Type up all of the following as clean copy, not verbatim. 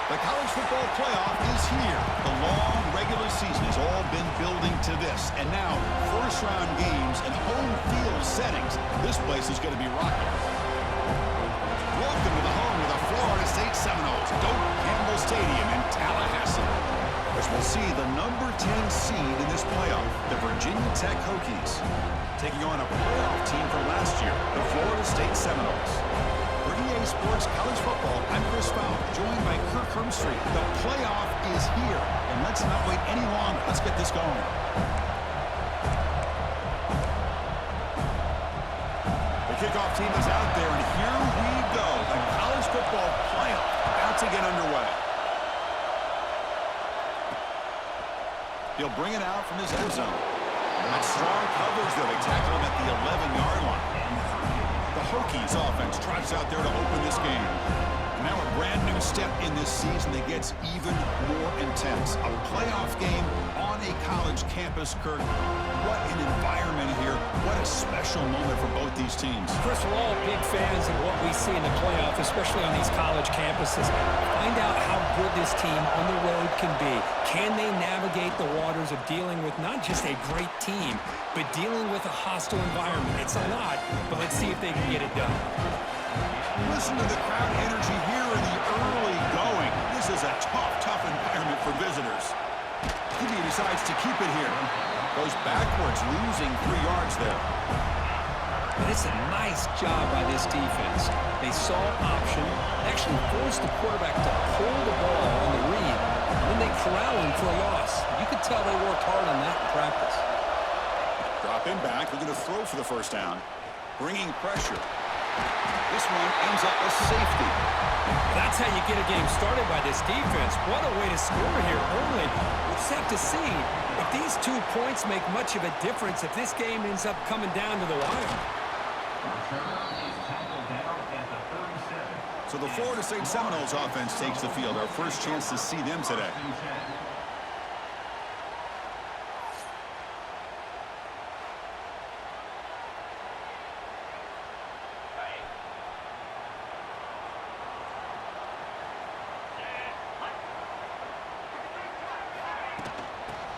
The college football playoff is here. The long regular season has all been building to this. And now, first-round games in home field settings. This place is going to be rocking. Welcome to the home of the Florida State Seminoles, Doak Campbell Stadium in Tallahassee. As we'll see the number 10 seed in this playoff, the Virginia Tech Hokies, taking on a playoff team from last year, the Florida State Seminoles. For EA Sports College Football, I'm Chris Fowler, joined by Kirk Hermstreet. The playoff is here, and let's not wait any longer. Let's get this going. The kickoff team is out there, and here we go. The college football playoff about to get underway. He'll bring it out from his end zone. That strong coverage, though. They tackle him at the 11-yard line. The Hokies offense trots out there to open this game. And now a brand new step in this season that gets even more intense. A playoff game on a college campus, Kirk. What an environment here. What a special moment for both these teams. Chris, we're all big fans of what we see in the playoff, especially on these college campuses. Find out how good this team on the road can be. Can they navigate the waters of dealing with not just a great team, but dealing with a hostile environment? It's a lot, but let's see if they can get it done. Listen to the crowd energy here in the early going. This is a tough environment for visitors. QB decides to keep it here. Goes backwards, losing 3 yards there. But it's a nice job by this defense. They saw option, actually forced the quarterback to pull the ball on the read, and then they corral him for a loss. You could tell they worked hard on that in practice. Drop in back, looking to throw for the first down. Bringing pressure. This one ends up with safety. That's how you get a game started by this defense. What a way to score here early. We'll just have to see if these 2 points make much of a difference if this game ends up coming down to the wire. So the Florida State Seminoles offense takes the field. Our first chance to see them today.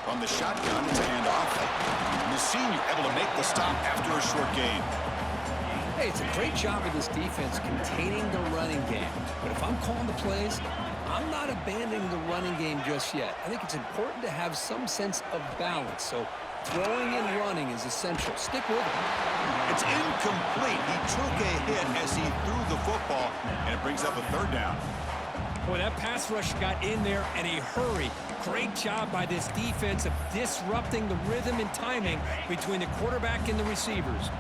From the shotgun, it's a handoff. And the senior able to make the stop after a short gain. Hey, it's a great job of this defense containing the running game. But if I'm calling the plays, I'm not abandoning the running game just yet. I think it's important to have some sense of balance. So throwing and running is essential. Stick with it. It's incomplete. He took a hit as he threw the football, and it brings up a third down. Boy, that pass rush got in there in a hurry. Great job by this defense of disrupting the rhythm and timing between the quarterback and the receivers.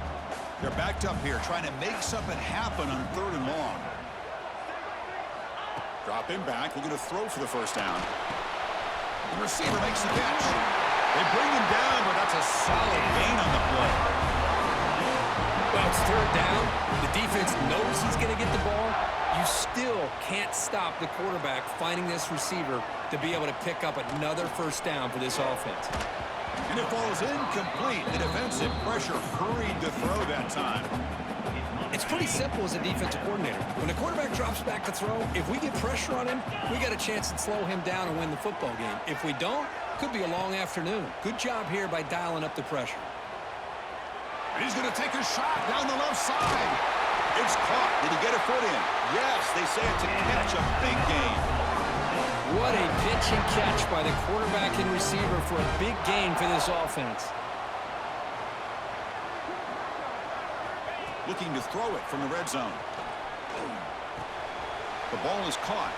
They're backed up here, trying to make something happen on 3rd and long. Drop in back, looking to throw for the first down. The receiver makes the catch. They bring him down, but that's a solid gain on the play. Well, it's 3rd down. The defense knows he's going to get the ball. You still can't stop the quarterback finding this receiver to be able to pick up another first down for this offense. And it falls incomplete. The defensive pressure hurried to throw that time. It's pretty simple as a defensive coordinator. When the quarterback drops back to throw, if we get pressure on him, we got a chance to slow him down and win the football game. If we don't, could be a long afternoon. Good job here by dialing up the pressure. And he's going to take a shot down the left side. It's caught. Did he get a foot in? Yes, they say it's a catch, a big gain. What a pitch and catch by the quarterback and receiver for a big gain for this offense. Looking to throw it from the red zone. The ball is caught.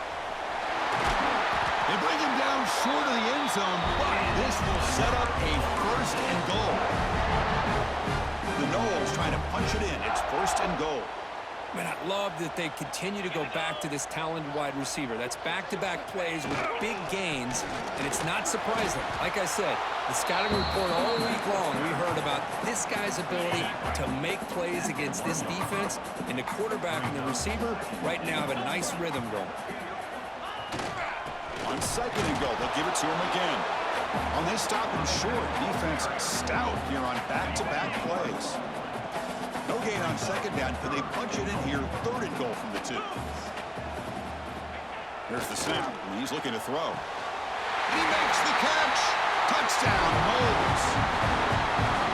They bring him down short of the end zone, but this will set up a 1st and goal. The Noles trying to punch it in. It's 1st and goal. Man, I love that they continue to go back to this talented wide receiver. That's back-to-back plays with big gains, and it's not surprising. Like I said, the scouting report all week long, we heard about this guy's ability to make plays against this defense, and the quarterback and the receiver right now have a nice rhythm going. On 2nd and goal, they'll give it to him again. On they stop him short. Defense stout here on back-to-back plays. No gain on 2nd down. Can they punch it in here? 3rd and goal from the 2. Here's the snap, and he's looking to throw. He makes the catch. Touchdown, Moles.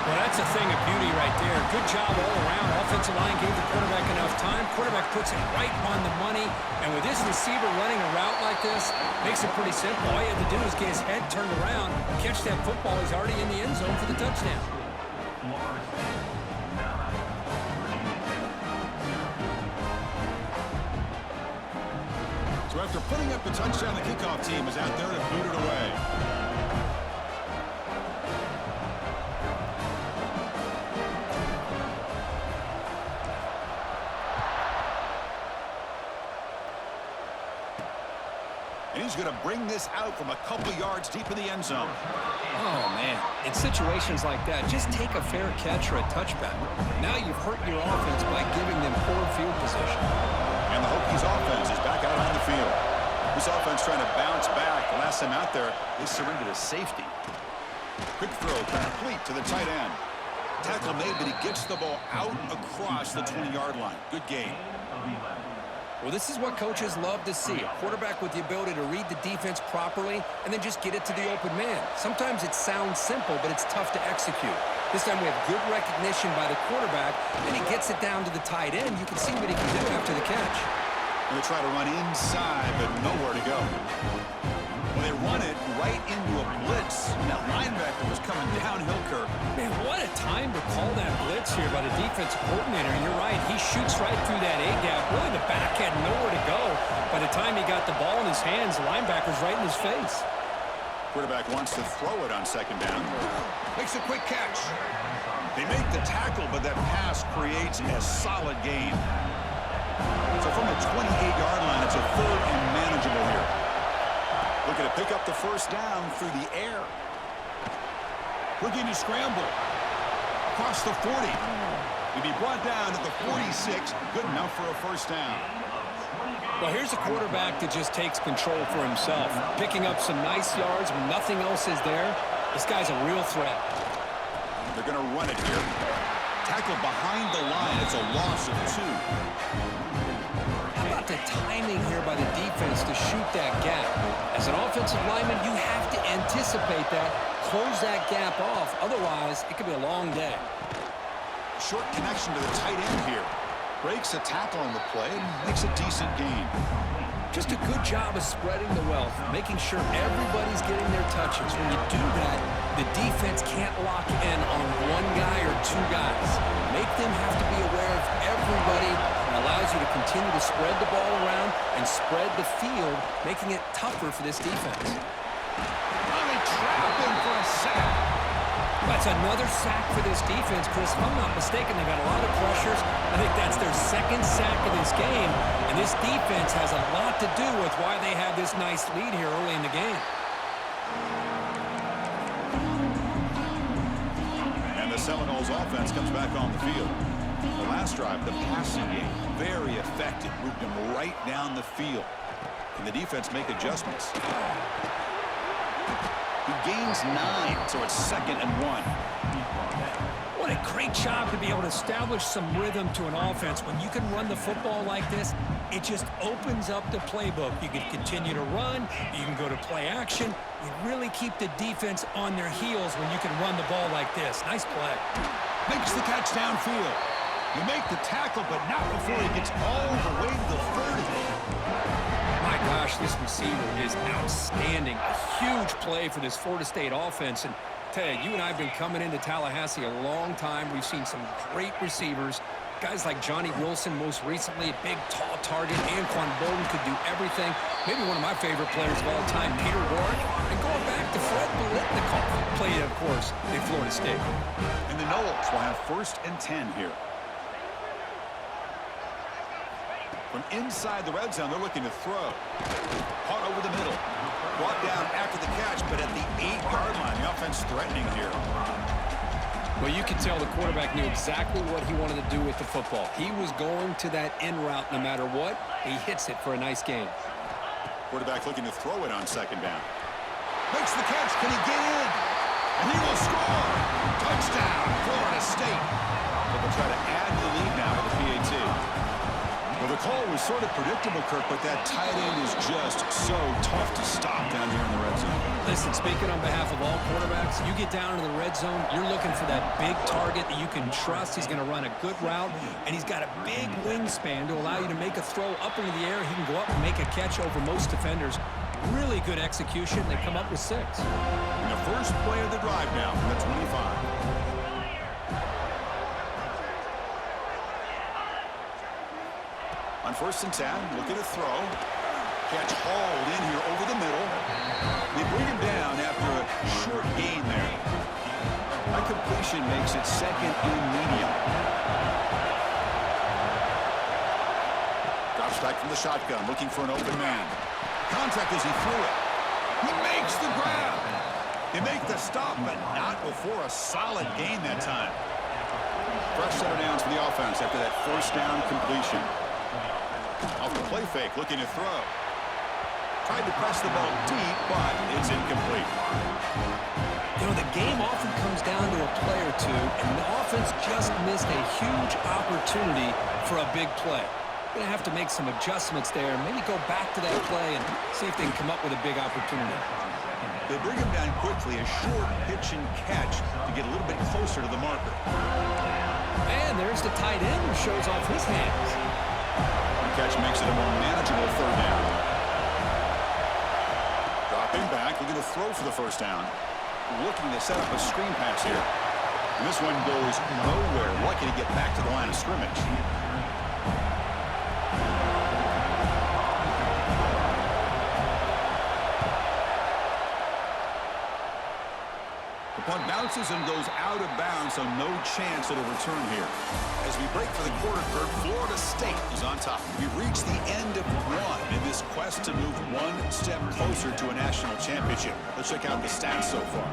Well, that's a thing of beauty right there. Good job all around. Offensive line gave the quarterback enough time. Quarterback puts it right on the money. And with this receiver running a route like this, makes it pretty simple. All you have to do is get his head turned around, catch that football. He's already in the end zone for the touchdown. So after putting up the touchdown, the kickoff team is out there to boot it away. And he's going to bring this out from a couple yards deep in the end zone. Oh, man. In situations like that, just take a fair catch or a touchback. Now you've hurt your offense by giving them poor field position. And the Hokies offense is back out on the field. This offense trying to bounce back. The last time out there, they surrendered a safety. Quick throw complete to the tight end. Tackle made, but he gets the ball out across the 20-yard line. Good game. Well, this is what coaches love to see. A quarterback with the ability to read the defense properly and then just get it to the open man. Sometimes it sounds simple, but it's tough to execute. This time we have good recognition by the quarterback, and he gets it down to the tight end. You can see what he can do after the catch. And they try to run inside, but nowhere to go. Well, they run it right into a blitz. That linebacker was coming downhill, Kirk. Man, what a time to call that blitz here by the defensive coordinator. And you're right, he shoots right through that A-gap. Really, the back had nowhere to go. By the time he got the ball in his hands, the linebacker's right in his face. Quarterback wants to throw it on second down. Makes a quick catch. They make the tackle, but that pass creates a solid gain. So from the 28-yard line, it's a third and manageable here. Looking to pick up the first down through the air. Looking to scramble. Across the 40. He'll be brought down at the 46. Good enough for a first down. Well, here's a quarterback that just takes control for himself. Picking up some nice yards when nothing else is there. This guy's a real threat. They're going to run it here. Tackle behind the line. It's a loss of 2. How about the timing here by the defense to shoot that gap? As an offensive lineman, you have to anticipate that, close that gap off. Otherwise, it could be a long day. Short connection to the tight end here. Breaks a tackle on the play and makes a decent gain. Just a good job of spreading the wealth, making sure everybody's getting their touches. When you do that, the defense can't lock in on one guy or two guys. Make them have to be aware of everybody, and allows you to continue to spread the ball around and spread the field, making it tougher for this defense. Well, they trap him for a sack. That's another sack for this defense, Chris. If I'm not mistaken, they've got a lot of pressures. I think that's their second sack of this game, and this defense has a lot to do with why they have this nice lead here early in the game. And the Seminoles offense comes back on the field. The last drive, the passing game, very effective. Moved them right down the field. Can the defense make adjustments? He gains 9, so it's 2nd and 1. What a great job to be able to establish some rhythm to an offense. When you can run the football like this, it just opens up the playbook. You can continue to run. You can go to play action. You really keep the defense on their heels when you can run the ball like this. Nice play. Makes the catch downfield. You make the tackle, but not before he gets all the way to the 30. My gosh, this receiver is outstanding. A huge play for this Florida State offense. And tell you and I have been coming into Tallahassee a long time. We've seen some great receivers. Guys like Johnny Wilson, most recently, a big, tall target. Anquan Bolden could do everything. Maybe one of my favorite players of all time, Peter Warrick. And going back to Fred Biletnikoff, played, of course, in Florida State. And the Noles will have 1st and 10 here. From inside the red zone, they're looking to throw. Caught over the middle. Brought down after the catch, but at the 8-yard line, the offense threatening here. Well, you can tell the quarterback knew exactly what he wanted to do with the football. He was going to that in route no matter what. He hits it for a nice gain. Quarterback looking to throw it on 2nd down. Makes the catch. Can he get in? And he will score. Touchdown, Florida State. But they'll try to add to the lead now with the PAT. Well, the call was was sort of predictable, Kirk, but that tight end is just so tough to stop down here in the red zone. Listen, speaking on behalf of all quarterbacks, you get down into the red zone, you're looking for that big target that you can trust. He's going to run a good route, and he's got a big wingspan to allow you to make a throw up into the air. He can go up and make a catch over most defenders. Really good execution. They come up with 6. And the first play of the drive now from the 25. On 1st and 10, looking to throw. Catch hauled in here over the middle. They bring him down after a short gain there. That completion makes it 2nd and medium. Drops back from the shotgun, looking for an open man. Contact as he threw it. He makes the grab. They make the stop, but not before a solid gain that time. Fresh set of downs for the offense after that 1st down completion. Off the play fake, looking to throw. Tried to press the ball deep, but it's incomplete. You know, the game often comes down to a play or two, and the offense just missed a huge opportunity for a big play. Going to have to make some adjustments there, maybe go back to that play and see if they can come up with a big opportunity. They bring him down quickly, a short pitch and catch to get a little bit closer to the marker. And there's the tight end who shows off his hands. The catch makes it a more manageable 3rd down. Dropping back, looking to throw for the 1st down. Looking to set up a screen pass here. And this one goes nowhere. Lucky to get back to the line of scrimmage. The punt bounces and goes out of bounds, so no chance at a return here. As we break for the quarter, Kirk, Florida State is on top. We've reached the end of one in this quest to move one step closer to a national championship. Let's check out the stats so far.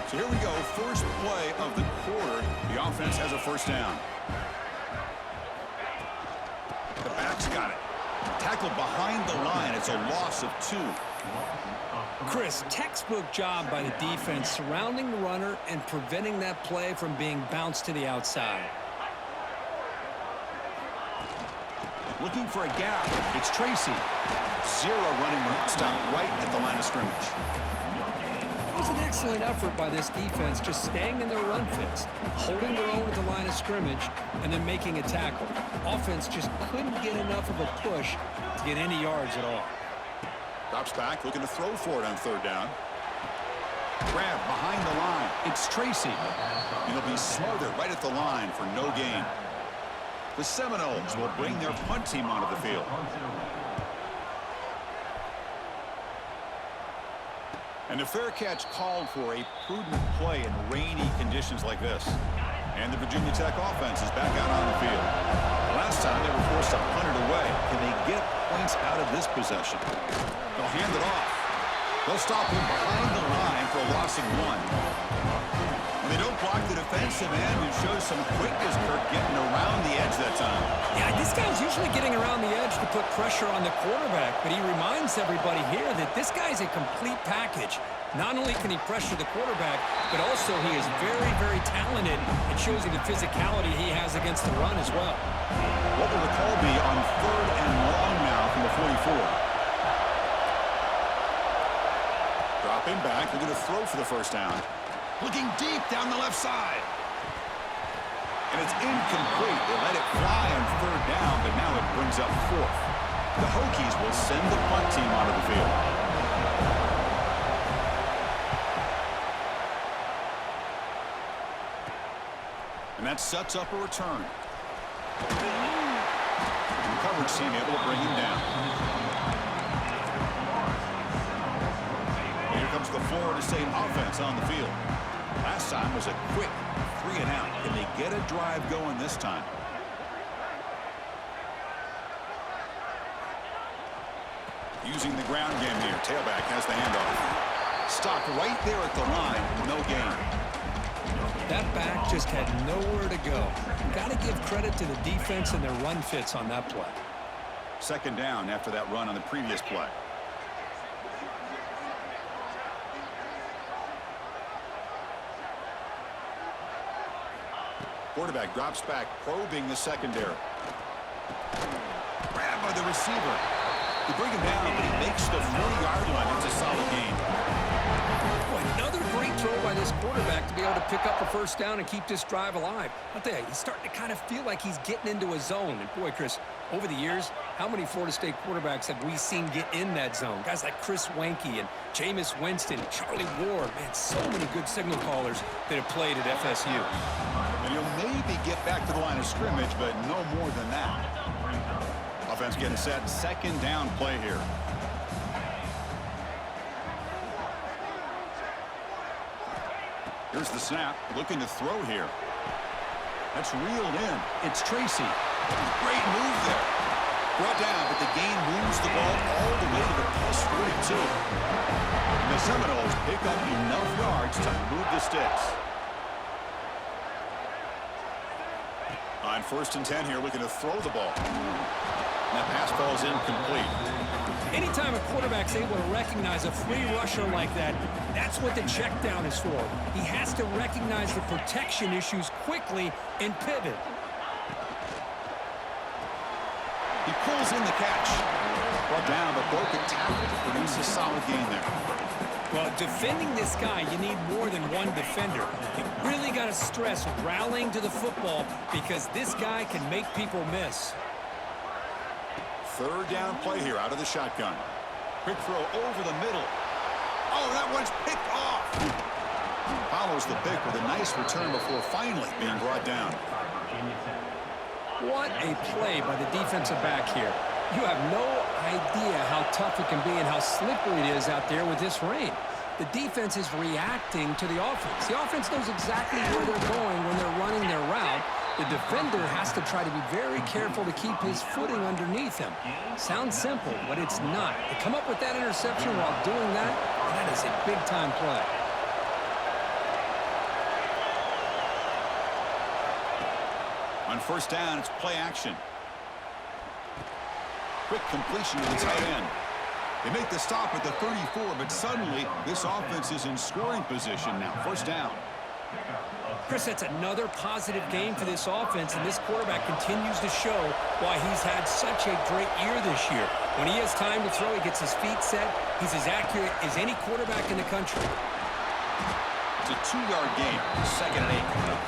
So here we go. First play of the quarter. The offense has a 1st down. The back's got it. Tackled behind the line. It's a loss of 2. Chris, textbook job by the defense surrounding the runner and preventing that play from being bounced to the outside. Looking for a gap. It's Tracy. 0 running route. Stop right at the line of scrimmage. It was an excellent effort by this defense, just staying in their run fits, holding their own at the line of scrimmage, and then making a tackle. Offense just couldn't get enough of a push to get any yards at all. Drops back, looking to throw for it on 3rd down. Grab behind the line. It's Tracy. And he'll be smothered right at the line for no gain. The Seminoles will bring their punt team onto the field. And a fair catch called for a prudent play in rainy conditions like this. And the Virginia Tech offense is back out on the field. Last time they were forced to punt it away. Can they get points out of this possession? They'll hand it off. They'll stop him behind the line for a loss of 1. And they don't block the defensive end, who shows some quickness, Kirk, getting around the edge that time. Yeah, this guy's usually getting around the edge to put pressure on the quarterback, but he reminds everybody here that this guy's a complete package. Not only can he pressure the quarterback, but also he is very, very talented. It shows you the physicality he has against the run as well. What will the call be on 3rd and long now from the 44? Dropping back, looking to throw for the 1st down. Looking deep down the left side. And it's incomplete. They let it fly on 3rd down, but now it brings up 4th. The Hokies will send the punt team onto the field. And that sets up a return. And the coverage team able to bring him down. And here comes the Florida State offense on the field. Last time was a quick 3 and out. Can they get a drive going this time? Using the ground game here. Tailback has the handoff. Stopped right there at the line. No gain. That back just had nowhere to go. Got to give credit to the defense and their run fits on that play. 2nd down after that run on the previous play. Quarterback drops back, probing the secondary. Grab by the receiver. They bring him down, but he makes the 40-yard line. It's a solid gain. Boy, another great throw by this quarterback to be able to pick up a first down and keep this drive alive. I'll tell you, he's starting to kind of feel like he's getting into a zone. And boy, Chris, over the years, how many Florida State quarterbacks have we seen get in that zone? Guys like Chris Wenke and Jameis Winston, Charlie Ward. Man, so many good signal callers that have played at FSU. And he'll maybe get back to the line of scrimmage, but no more than that. Offense getting set. Second down play here. Here's the snap. Looking to throw here. That's reeled in. It's Tracy. Great move there. Brought down, but the gain moves the ball all the way to the +42. And the Seminoles pick up enough yards to move the sticks. On 1st and 10 here, looking to throw the ball. And that pass ball is incomplete. Anytime a quarterback's able to recognize a free rusher like that, that's what the check down is for. He has to recognize the protection issues quickly and pivot. He pulls in the catch. Brought down, but broken tackle to produce a solid gain there. Well, defending this guy, you need more than one defender. You really got to stress rallying to the football because this guy can make people miss. Third down play here out of the shotgun. Quick throw over the middle. Oh, that one's picked off. Follows the pick with a nice return before finally being brought down. What a play by the defensive back here. You have no idea how tough it can be and how slippery it is out there with this rain. The defense is reacting to the offense. The offense knows exactly where they're going when they're running their route. The defender has to try to be very careful to keep his footing underneath him. Sounds simple, but it's not. To come up with that interception while doing that, that is a big-time play. On 1st down, it's play action. Quick completion to the tight end. They make the stop at the 34, but suddenly this offense is in scoring position now. 1st down. Chris, that's another positive game for this offense, and this quarterback continues to show why he's had such a great year this year. When he has time to throw, he gets his feet set. He's as accurate as any quarterback in the country. It's a 2-yard gain. 2nd and 8 coming up.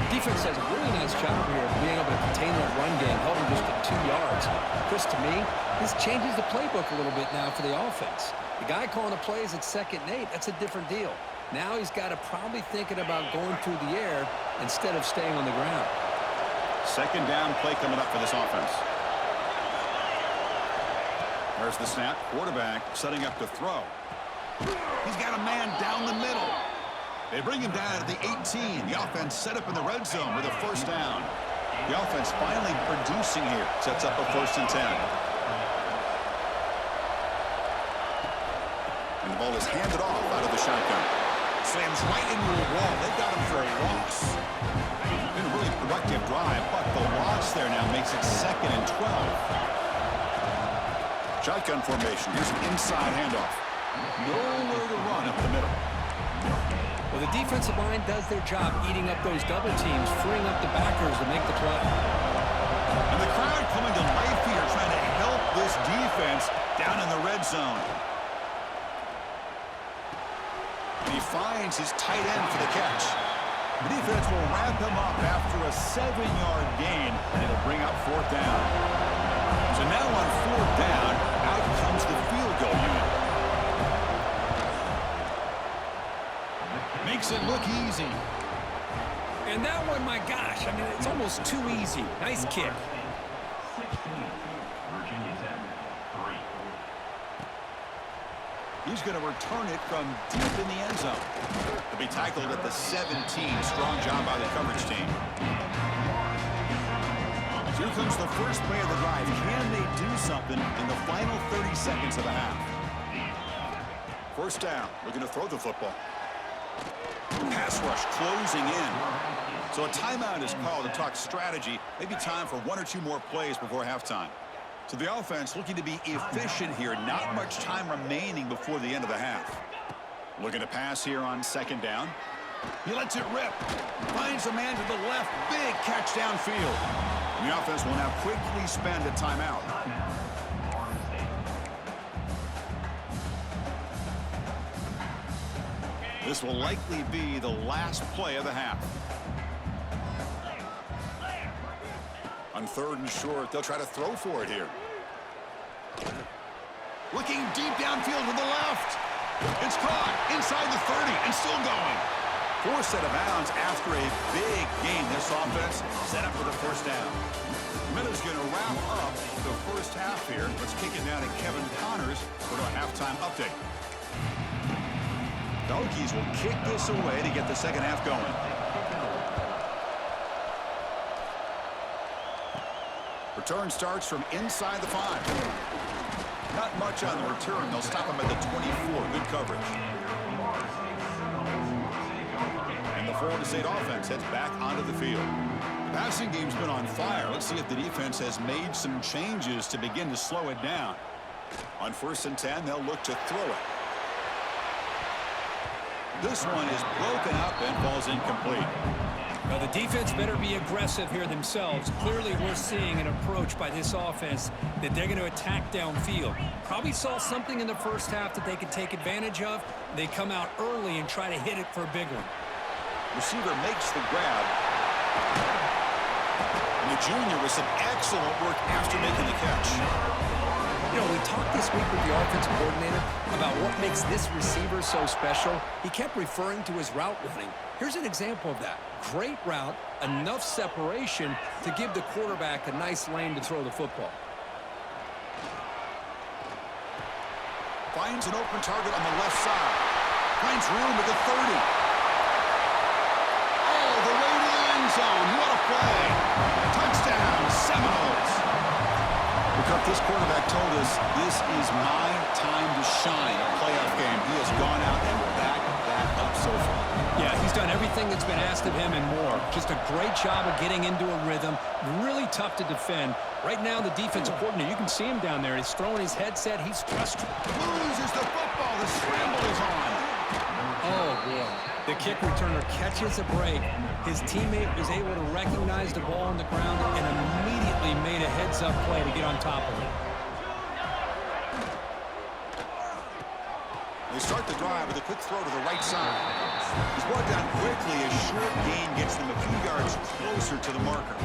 Defense does a really nice job here of being able to contain that run game, held him just at 2 yards. Chris, to me, this changes the playbook a little bit now for the offense. The guy calling the plays at 2nd and 8, that's a different deal. Now he's got to probably thinking about going through the air instead of staying on the ground. 2nd down play coming up for this offense. There's the snap. Quarterback setting up to throw. He's got a man down the middle. They bring him down at the 18. The offense set up in the red zone with a 1st down. The offense finally producing here. Sets up a 1st and 10. And the ball is handed off out of the shotgun. Slams right into a wall. They got him for a loss. Been a really productive drive, but the loss there now makes it 2nd and 12. Shotgun formation. Here's an inside handoff. Nowhere to run up the middle. Well, the defensive line does their job eating up those double teams, freeing up the backers to make the play. And the crowd coming to life here, trying to help this defense down in the red zone. And he finds his tight end for the catch. The defense will wrap him up after a 7-yard gain, and it'll bring up 4th down. So now on 4th down, out comes the field goal unit. Makes it look easy. And that one, my gosh, I mean, it's almost too easy. Nice kick. He's going to return it from deep in the end zone. To be tackled at the 17. Strong job by the coverage team. So here comes the first play of the drive. Can they do something in the final 30 seconds of the half? 1st down. Looking to throw the football. Pass rush closing in. So a timeout is called to talk strategy. Maybe time for 1 or 2 more plays before halftime. So the offense looking to be efficient here. Not much time remaining before the end of the half. Looking to pass here on 2nd down. He lets it rip. Finds a man to the left. Big catch downfield. The offense will now quickly spend a timeout. This will likely be the last play of the half. On 3rd and short, they'll try to throw for it here. Looking deep downfield with the left. It's caught inside the 30 and still going. Forced out of bounds after a big gain. This offense set up for the first down. Minutes going to wrap up the first half here. Let's kick it down to Kevin Connors for a halftime update. The Hokies will kick this away to get the second half going. Return starts from inside the 5. Not much on the return. They'll stop him at the 24. Good coverage. And the Florida State offense heads back onto the field. The passing game's been on fire. Let's see if the defense has made some changes to begin to slow it down. On 1st and 10, they'll look to throw it. This one is broken up and falls incomplete. Well, the defense better be aggressive here themselves. Clearly, we're seeing an approach by this offense that they're going to attack downfield. Probably saw something in the first half that they could take advantage of. They come out early and try to hit it for a big one. Receiver makes the grab. And the junior with some excellent work after making the catch. You know, we talked this week with the offensive coordinator about what makes this receiver so special. He kept referring to his route running. Here's an example of that. Great route, enough separation to give the quarterback a nice lane to throw the football. Finds an open target on the left side. Finds room at the 30. All the way to the end zone. What a play. Touchdown, Seminoles. This quarterback told us this is my time to shine, a playoff game. He has gone out and backed that up so far. Yeah, he's done everything that's been asked of him and more. Just a great job of getting into a rhythm. Really tough to defend. Right now, the defensive coordinator, you can see him down there. He's throwing his headset. He's frustrated. Loses the football. The scramble is on. Oh, boy. The kick returner catches a break. His teammate was able to recognize the ball on the ground and immediately made a heads-up play to get on top of it. They start the drive with a quick throw to the right side. He's brought down quickly. A short gain gets them a few yards closer to the marker.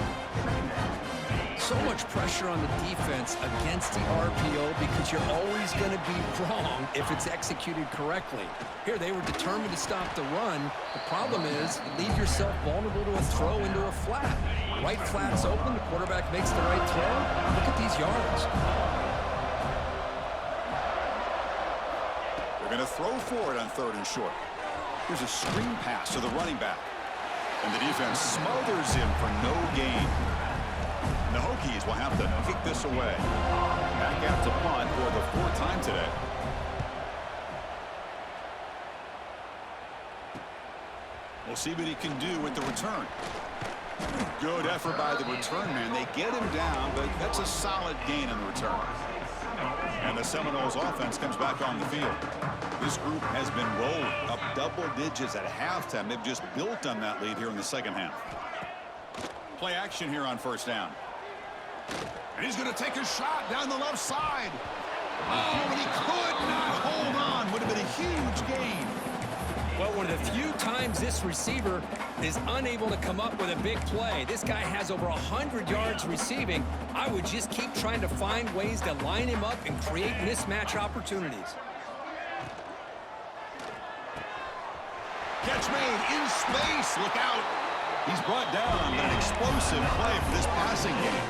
So much pressure on the defense against the RPO because you're always going to be wrong if it's executed correctly. Here, they were determined to stop the run. The problem is you leave yourself vulnerable to a throw into a flat. Right flat's open. The quarterback makes the right throw. Look at these yards. They're going to throw for it on 3rd and short. Here's a screen pass to the running back. And the defense smothers him for no gain. And the Hokies will have to kick this away. Back out to punt for the 4th time today. We'll see what he can do with the return. Good effort by the return man. They get him down, but that's a solid gain on the return. And the Seminoles offense comes back on the field. This group has been rolling up double digits at halftime. They've just built on that lead here in the second half. Play action here on 1st down. And he's going to take a shot down the left side. Oh, but he could not hold on. Would have been a huge gain. Well, one of the few times this receiver is unable to come up with a big play. This guy has over 100 yards receiving. I would just keep trying to find ways to line him up and create mismatch opportunities. Catch made in space. Look out. He's brought down, but an explosive play for this passing game.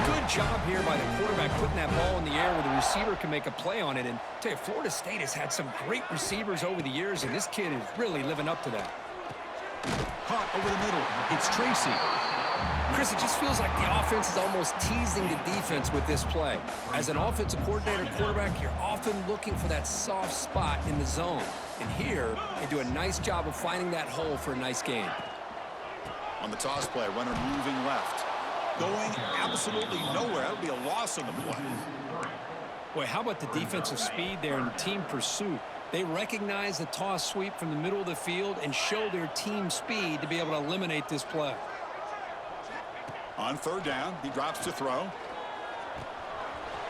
Good job here by the quarterback putting that ball in the air where the receiver can make a play on it. And I tell you, Florida State has had some great receivers over the years, and this kid is really living up to that. Caught over the middle. It's Tracy. Chris, it just feels like the offense is almost teasing the defense with this play. As an offensive coordinator quarterback, you're often looking for that soft spot in the zone. And here, they do a nice job of finding that hole for a nice gain. On the toss play, runner moving left. Going absolutely nowhere. That would be a loss on the play. Boy, how about the defensive speed there and team pursuit? They recognize the toss sweep from the middle of the field and show their team speed to be able to eliminate this play. On third down, he drops to throw.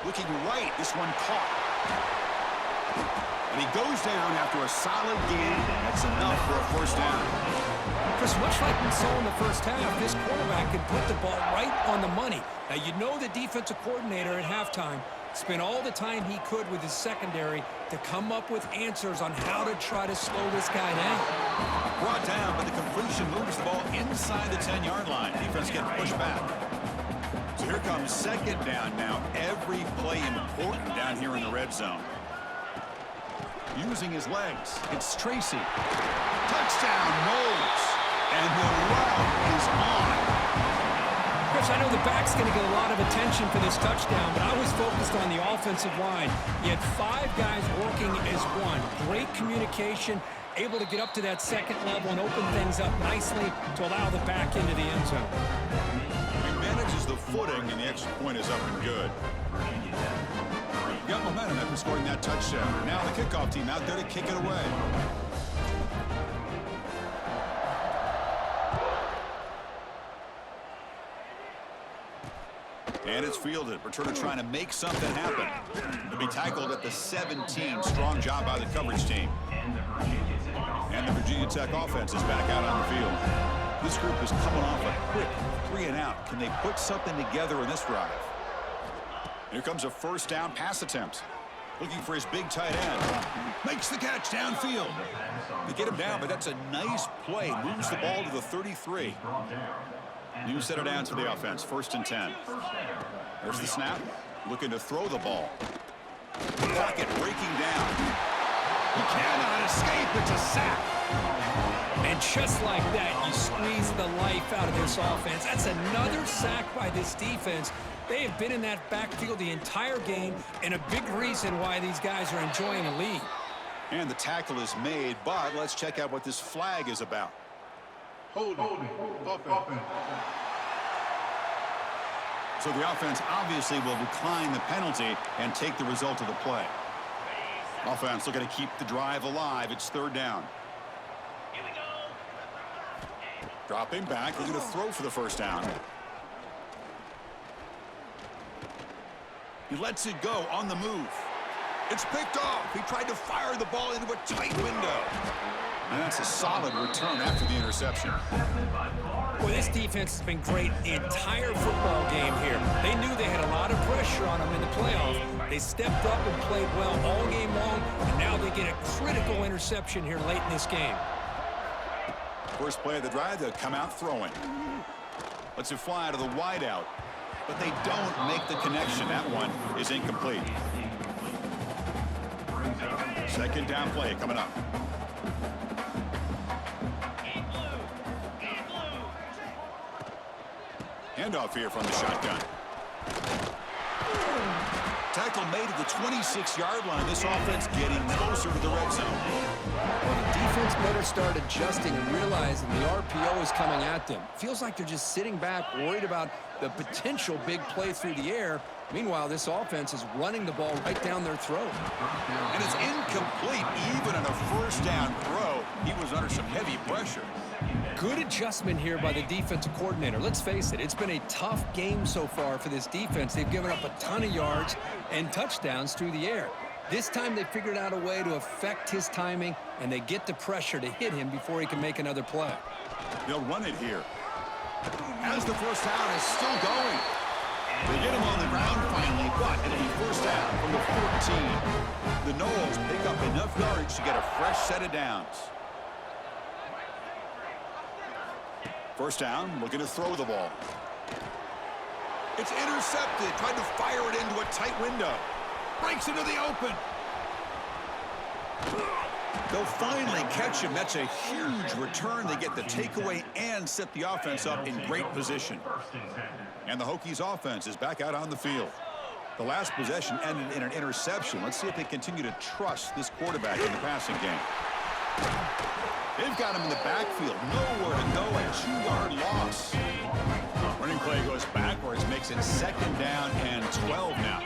Looking right, this one caught. And he goes down after a solid gain. That's enough for a first down. Chris, much like we saw in the first half, this quarterback can put the ball right on the money. Now, you know the defensive coordinator at halftime spent all the time he could with his secondary to come up with answers on how to try to slow this guy down. Brought down, but the completion moves the ball inside the 10-yard line. Defense getting pushed back. So here comes second down now. Every play important down here in the red zone. Using his legs. It's Tracy. Touchdown, Knowles. And the route is on. Chris, I know the back's going to get a lot of attention for this touchdown, but I was focused on the offensive line. You had 5 guys working as one. Great communication, able to get up to that second level and open things up nicely to allow the back into the end zone. He manages the footing, and the extra point is up and good. Got momentum after scoring that touchdown. Now the kickoff team out there to kick it away. And it's fielded. Returner trying to make something happen. To be tackled at the 17. Strong job by the coverage team. And the Virginia Tech offense is back out on the field. This group is coming off a quick 3-and-out. Can they put something together in this drive? Here comes a first down pass attempt. Looking for his big tight end. Makes the catch downfield. They get him down, but that's a nice play. Moves the ball to the 33. New set it down to the offense. First and 10. There's the snap. Looking to throw the ball. Pocket breaking down. He cannot escape. It's a sack. And just like that, you squeeze the life out of this offense. That's another sack by this defense. They have been in that backfield the entire game, and a big reason why these guys are enjoying a lead. And the tackle is made, but let's check out what this flag is about. Hold it. So the offense obviously will decline the penalty and take the result of the play. Offense looking to keep the drive alive. It's third down. Here we go. Dropping back, looking to throw for the first down. He lets it go on the move. It's picked off. He tried to fire the ball into a tight window. And that's a solid return after the interception. Well, this defense has been great the entire football game here. They knew they had a lot of pressure on them in the playoffs. They stepped up and played well all game long, and now they get a critical interception here late in this game. First play of the drive, they'll come out throwing. Lets it fly to the wideout, but they don't make the connection. That one is incomplete. Second down play coming up. Handoff here from the shotgun. Tackle made at the 26-yard line. This offense getting closer to the red zone. Well, the defense better start adjusting and realizing the RPO is coming at them. Feels like they're just sitting back, worried about the potential big play through the air. Meanwhile, this offense is running the ball right down their throat. And it's incomplete. Even on a first down throw, he was under some heavy pressure. Good adjustment here by the defensive coordinator. Let's face it, it's been a tough game so far for this defense. They've given up a ton of yards and touchdowns through the air. This time they figured out a way to affect his timing, and they get the pressure to hit him before he can make another play. They'll run it here. As the first down is still going. They get him on the ground finally, but it'll be first down from the 14. The Knowles pick up enough yards to get a fresh set of downs. First down, looking to throw the ball. It's intercepted. Tried to fire it into a tight window. Breaks into the open. They'll finally catch him. That's a huge return. They get the takeaway and set the offense up in great position. And the Hokies offense is back out on the field. The last possession ended in an interception. Let's see if they continue to trust this quarterback in the passing game. They've got him in the backfield. Nowhere to go. A 2-yard loss. Running play goes backwards. Makes it second down and 12 now.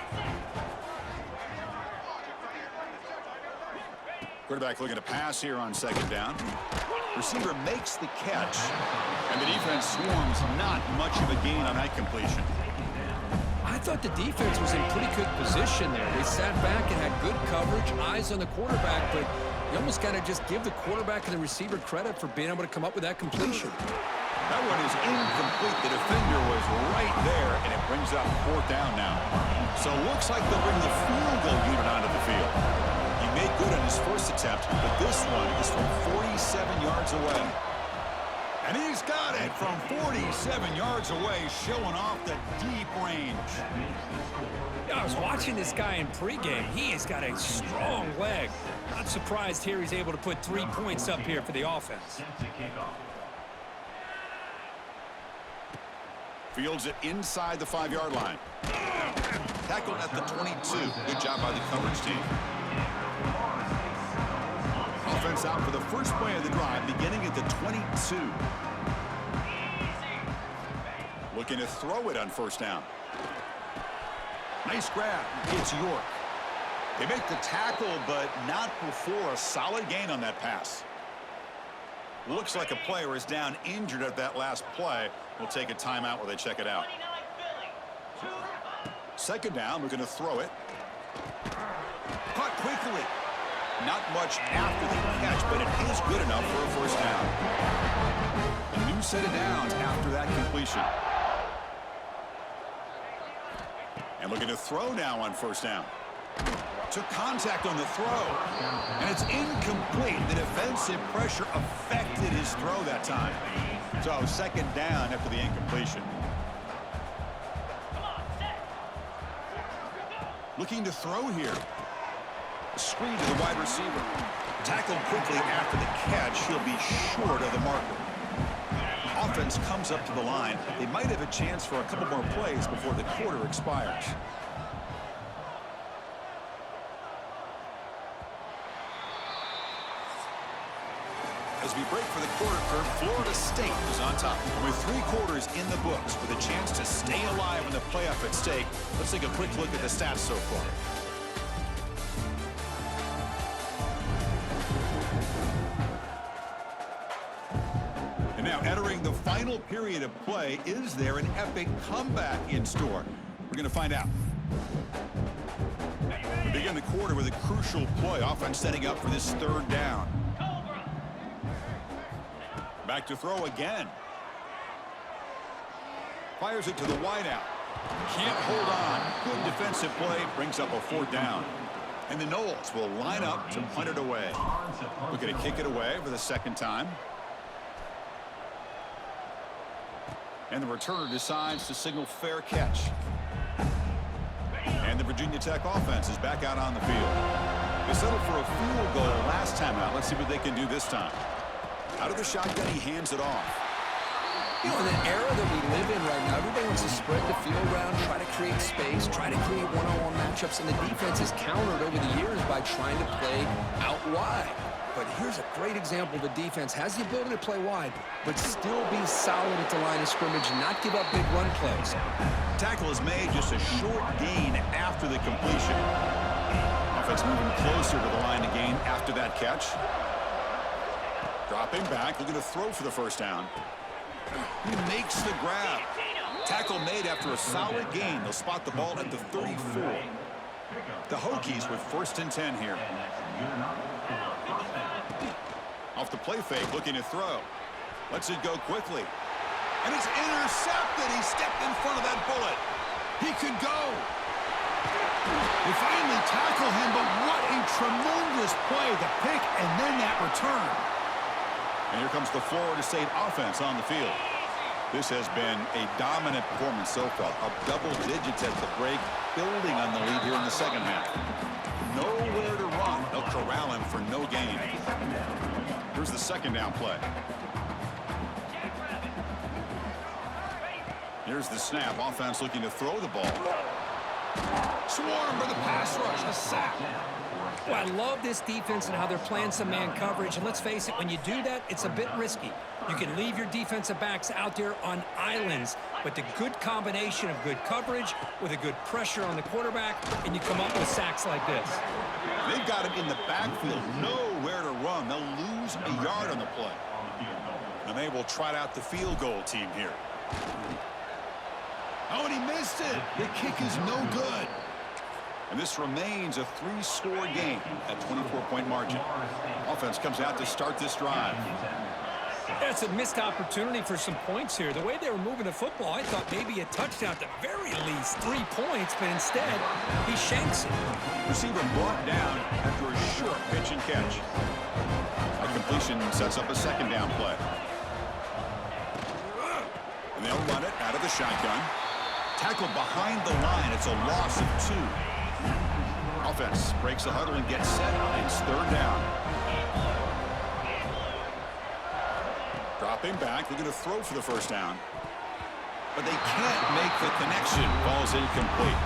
Quarterback looking to pass here on second down. Receiver makes the catch, and the defense swarms. Not much of a gain on that completion. I thought the defense was in pretty good position there. They sat back and had good coverage, eyes on the quarterback, but you almost got to just give the quarterback and the receiver credit for being able to come up with that completion. That one is incomplete. The defender was right there, and it brings up fourth down now. So it looks like they'll bring the field goal unit onto the field. He made good on his first attempt, but this one is from 47 yards away. And he's got it from 47 yards away, showing off the deep range. I was watching this guy in pregame. He has got a strong leg. Not surprised here he's able to put 3 points up here for the offense. Fields it inside the 5-yard line. Tackled at the 22. Good job by the coverage team. Offense out for the first play of the drive, beginning at the 22. Looking to throw it on first down. Nice grab. It's York. They make the tackle, but not before a solid gain on that pass. Looks like a player is down injured at that last play. We'll take a timeout while they check it out. Second down, we're going to throw it. Caught quickly. Not much after the catch, but it is good enough for a first down. A new set of downs after that completion. And looking to throw now on first down. Took contact on the throw, and it's incomplete. The defensive pressure affected his throw that time. So second down after the incompletion. Looking to throw here. Screen to the wide receiver. Tackled quickly after the catch. He'll be short of the marker. Offense comes up to the line. They might have a chance for a couple more plays before the quarter expires. As we break for the quarter curve, Florida State is on top. With 3 quarters in the books, with a chance to stay alive in the playoff at stake, let's take a quick look at the stats so far. And now entering the final period of play, is there an epic comeback in store? We're going to find out. We begin the quarter with a crucial play. Offense setting up for this third down. Back to throw again. Fires it to the wideout. Can't hold on. Good defensive play. Brings up a fourth down. And the Noles will line up to punt it away. Looking to kick it away for the second time. And the returner decides to signal fair catch. And the Virginia Tech offense is back out on the field. They settled for a field goal last time out. Let's see what they can do this time. Out of the shotgun, he hands it off. You know, in the era that we live in right now, everybody wants to spread the field around, try to create space, try to create one-on-one matchups, and the defense has countered over the years by trying to play out wide. But here's a great example. The defense has the ability to play wide, but still be solid at the line of scrimmage and not give up big run plays. Tackle is made, just a short gain after the completion. Offense moving closer to the line to gain after that catch. Dropping back, looking to throw for the first down. He makes the grab. Tackle made after a solid gain. They'll spot the ball at the 34. The Hokies with first and 10 here. Off the play fake, looking to throw. Lets it go quickly. And it's intercepted. He stepped in front of that bullet. He could go. They finally tackle him, but what a tremendous play. The pick and then that return. And here comes the Florida State offense on the field. This has been a dominant performance so far. Up double digits at the break, building on the lead here in the second half. Nowhere to run. They'll corral him for no gain. Here's the second down play. Here's the snap. Offense looking to throw the ball. Swarm for the pass rush. A sack. Well, I love this defense and how they're playing some man coverage. And let's face it, when you do that, it's a bit risky. You can leave your defensive backs out there on islands, but the good combination of good coverage with a good pressure on the quarterback, and you come up with sacks like this. They've got him in the backfield, nowhere to run. They'll lose a yard on the play. And they will trot out the field goal team here. Oh, and he missed it. The kick is no good. And this remains a 3-score game at 24-point margin. Offense comes out to start this drive. That's a missed opportunity for some points here. The way they were moving the football, I thought maybe a touchdown, at the very least 3 points, but instead, he shanks it. Receiver brought down after a short pitch and catch. A completion sets up a second down play. And they'll run it out of the shotgun. Tackled behind the line. It's a loss of 2. Offense breaks the huddle and gets set. It's third down. Dropping back, looking to throw for the first down. But they can't make the connection. Ball's incomplete.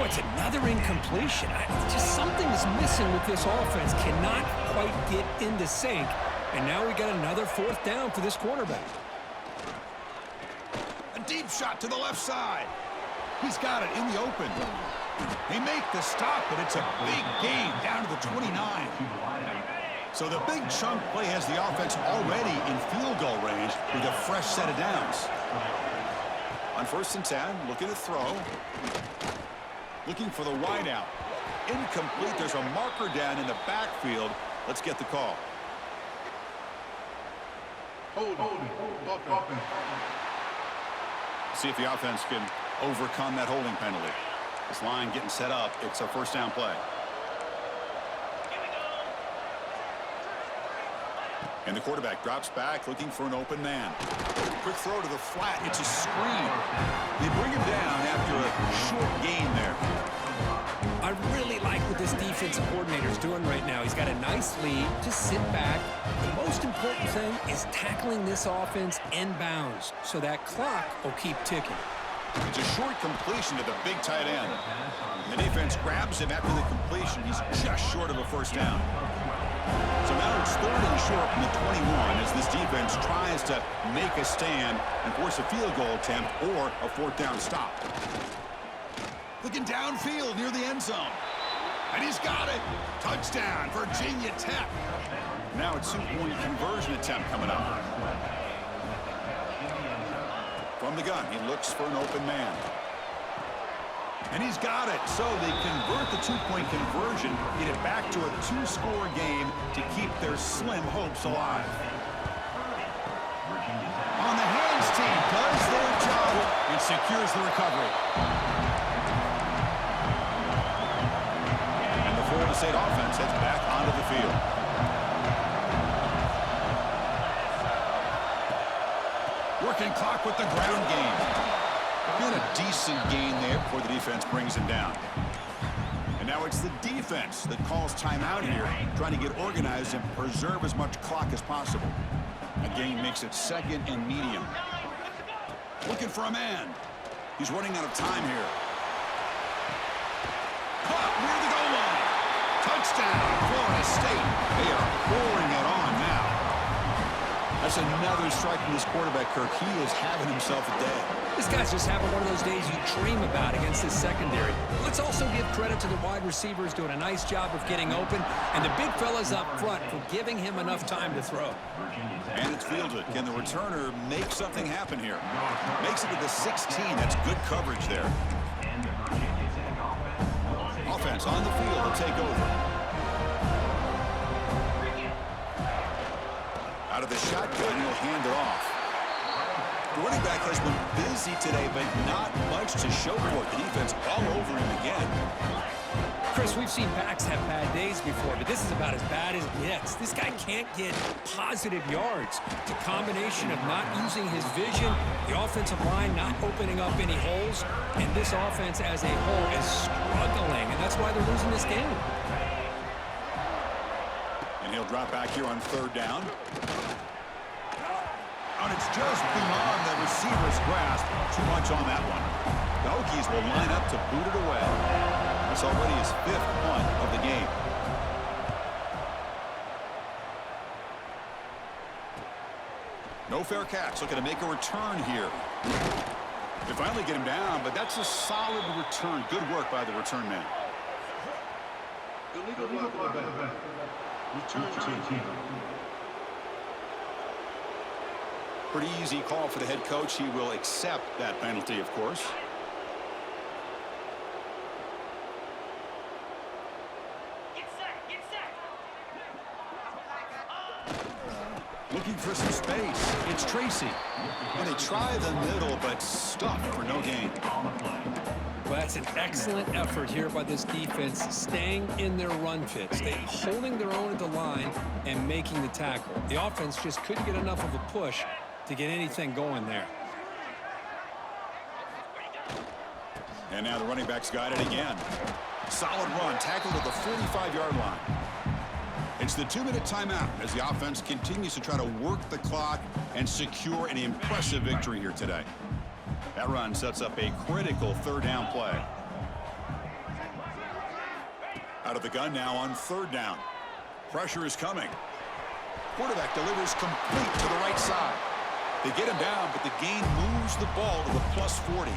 What's another incompletion? Just something is missing with this offense. Cannot quite get into sync. And now we got another fourth down for this quarterback. A deep shot to the left side. He's got it in the open. They make the stop, but it's a big gain down to the 29. So the big chunk play has the offense already in field goal range with a fresh set of downs. On 1st and 10, looking to throw. Looking for the wide out. Incomplete. There's a marker down in the backfield. Let's get the call. See if the offense can overcome that holding penalty. This line getting set up. It's a first down play. And the quarterback drops back looking for an open man. Quick throw to the flat. It's a screen. They bring him down after a short gain there. I really like what this defensive coordinator is doing right now. He's got a nice lead. Just sit back. The most important thing is tackling this offense inbounds so that clock will keep ticking. It's a short completion to the big tight end. The defense grabs him after the completion. He's just short of a first down. So now it's 3rd and short from the 21 as this defense tries to make a stand and force a field goal attempt or a 4th down stop. Looking downfield near the end zone. And he's got it. Touchdown, Virginia Tech. Now it's 2-point conversion attempt coming up. From the gun, he looks for an open man. And he's got it. So they convert the 2-point conversion, get it back to a 2-score game to keep their slim hopes alive. On the hands team does their job and secures the recovery. And the Florida State offense heads back onto the field. Working clock with the ground game. Been a decent gain there before the defense brings him down. And now it's the defense that calls timeout here, trying to get organized and preserve as much clock as possible. A gain makes it 2nd and medium. Looking for a man. He's running out of time here. Caught near the goal line. Touchdown, Florida State. They are pouring it on now. That's another strike from this quarterback, Kirk. He is having himself a day. This guy's just having one of those days you dream about against this secondary. Let's also give credit to the wide receivers doing a nice job of getting open, and the big fellas up front for giving him enough time to throw. And it's fielded. Can the returner make something happen here? Makes it to the 16. That's good coverage there. Offense on the field to take over. Out of the shotgun, he'll hand it off. The running back has been busy today, but not much to show for it. The defense all over him again. Chris, we've seen backs have bad days before, but this is about as bad as it gets. This guy can't get positive yards. It's a combination of not using his vision, the offensive line not opening up any holes, and this offense as a whole is struggling, and that's why they're losing this game. And he'll drop back here on 3rd down. And it's just beyond the receiver's grasp. Too much on that one. The Hokies will line up to boot it away. That's already his 5th punt of the game. No fair catch. Looking to make a return here. They finally get him down, but that's a solid return. Good work by the return man. Illegal block by the back. Return team. Pretty easy call for the head coach. He will accept that penalty, of course. Get set, get set. Looking for some space. It's Tracy. And they try the middle, but stuffed for no gain. Well, that's an excellent effort here by this defense, staying in their run fits. They holding their own at the line and making the tackle. The offense just couldn't get enough of a push to get anything going there. And now the running back's got it again. Solid run, tackled at the 45-yard line. It's the 2-minute timeout as the offense continues to try to work the clock and secure an impressive victory here today. That run sets up a critical third down play. Out of the gun now on third down. Pressure is coming. Quarterback delivers complete to the right side. They get him down, but the gain moves the ball to the plus 40.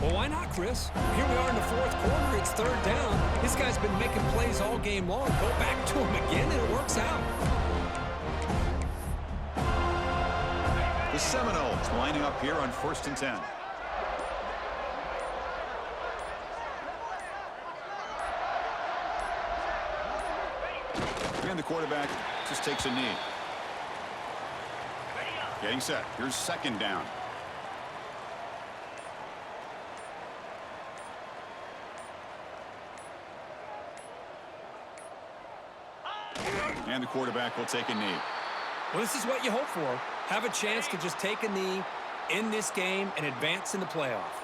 Well, why not, Chris? Here we are in the fourth quarter. It's third down. This guy's been making plays all game long. Go back to him again, and it works out. The Seminoles lining up here on 1st and 10. And the quarterback just takes a knee. Getting set. Here's second down. And the quarterback will take a knee. Well, this is what you hope for. Have a chance to just take a knee in this game and advance in the playoff.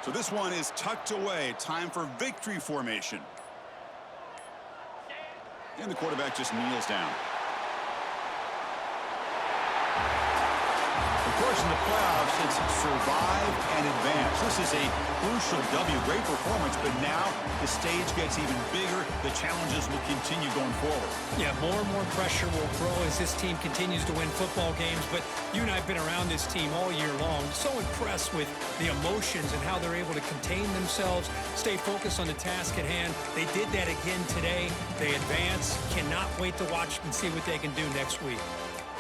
So this one is tucked away. Time for victory formation. And the quarterback just kneels down. Of course, in the playoffs, it's survive and advance. This is a crucial W. Great performance, but now the stage gets even bigger. The challenges will continue going forward. Yeah, more and more pressure will grow as this team continues to win football games. But you and I have been around this team all year long. So impressed with the emotions and how they're able to contain themselves, stay focused on the task at hand. They did that again today. They advance. Cannot wait to watch and see what they can do next week.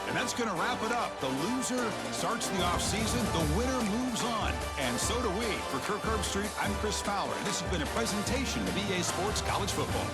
And that's going to wrap it up. The loser starts the offseason. The winner moves on. And so do we. For Kirk Herbstreit, I'm Chris Fowler. And this has been a presentation of EA Sports College Football.